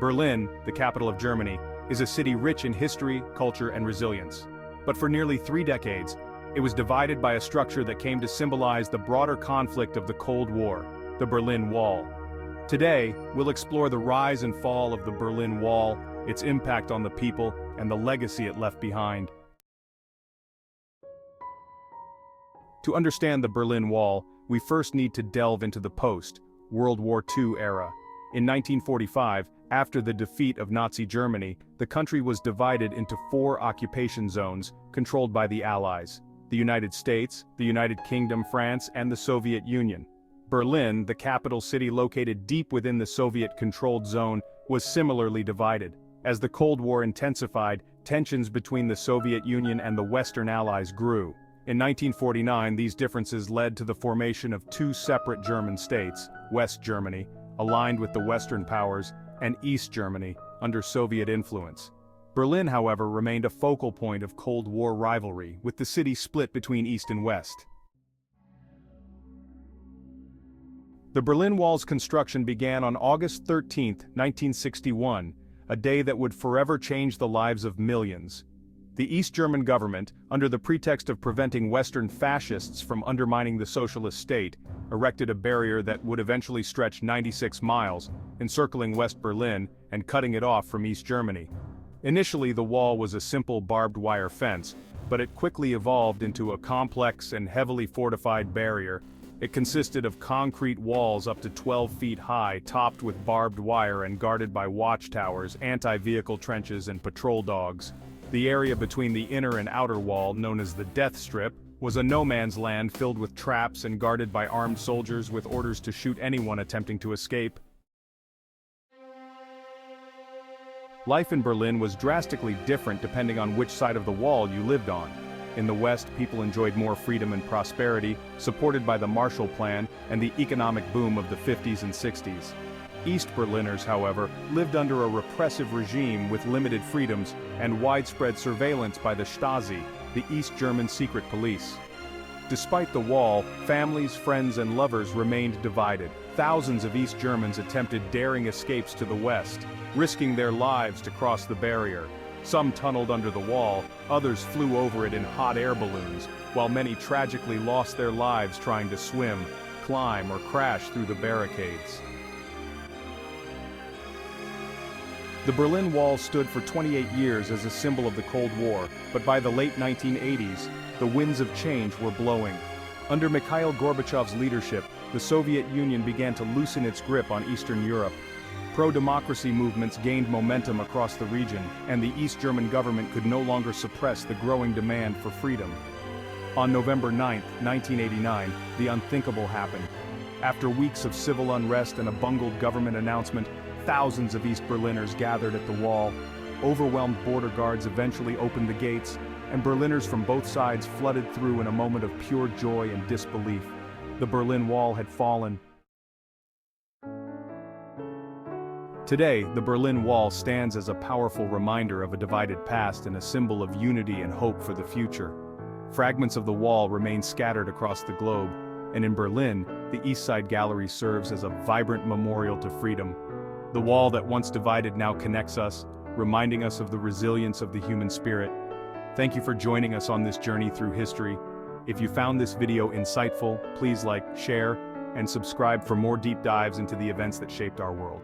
Berlin, the capital of Germany, is a city rich in history, culture, and resilience. But for nearly 3 decades, it was divided by a structure that came to symbolize the broader conflict of the Cold War, the Berlin Wall. Today, we'll explore the rise and fall of the Berlin Wall, its impact on the people, and the legacy it left behind. To understand the Berlin Wall, we first need to delve into the post-World War II era. In 1945, after the defeat of Nazi Germany, the country was divided into 4 occupation zones, controlled by the Allies: the United States, the United Kingdom, France, and the Soviet Union. Berlin, the capital city located deep within the Soviet-controlled zone, was similarly divided. As the Cold War intensified, tensions between the Soviet Union and the Western Allies grew. In 1949, these differences led to the formation of 2 separate German states: West Germany, aligned with the Western powers, and East Germany, under Soviet influence. Berlin, however, remained a focal point of Cold War rivalry, with the city split between East and West. The Berlin Wall's construction began on August 13, 1961, a day that would forever change the lives of millions. The East German government, under the pretext of preventing Western fascists from undermining the socialist state, erected a barrier that would eventually stretch 96 miles, encircling West Berlin and cutting it off from East Germany. Initially, the wall was a simple barbed wire fence, but it quickly evolved into a complex and heavily fortified barrier. It consisted of concrete walls up to 12 feet high, topped with barbed wire and guarded by watchtowers, anti-vehicle trenches, and patrol dogs. The area between the inner and outer wall, known as the Death Strip, was a no-man's land filled with traps and guarded by armed soldiers with orders to shoot anyone attempting to escape. Life in Berlin was drastically different depending on which side of the wall you lived on. In the West, people enjoyed more freedom and prosperity, supported by the Marshall Plan and the economic boom of the 50s and 60s. East Berliners, however, lived under a repressive regime with limited freedoms and widespread surveillance by the Stasi, the East German secret police. Despite the wall, families, friends, and lovers remained divided. Thousands of East Germans attempted daring escapes to the West, risking their lives to cross the barrier. Some tunneled under the wall, others flew over it in hot air balloons, while many tragically lost their lives trying to swim, climb, or crash through the barricades. The Berlin Wall stood for 28 years as a symbol of the Cold War, but by the late 1980s, the winds of change were blowing. Under Mikhail Gorbachev's leadership, the Soviet Union began to loosen its grip on Eastern Europe. Pro-democracy movements gained momentum across the region, and the East German government could no longer suppress the growing demand for freedom. On November 9, 1989, the unthinkable happened. After weeks of civil unrest and a bungled government announcement, thousands of East Berliners gathered at the wall. Overwhelmed border guards eventually opened the gates, and Berliners from both sides flooded through in a moment of pure joy and disbelief. The Berlin Wall had fallen. Today, the Berlin Wall stands as a powerful reminder of a divided past and a symbol of unity and hope for the future. Fragments of the wall remain scattered across the globe, and in Berlin, the East Side Gallery serves as a vibrant memorial to freedom. The wall that once divided now connects us, reminding us of the resilience of the human spirit. Thank you for joining us on this journey through history. If you found this video insightful, please like, share, and subscribe for more deep dives into the events that shaped our world.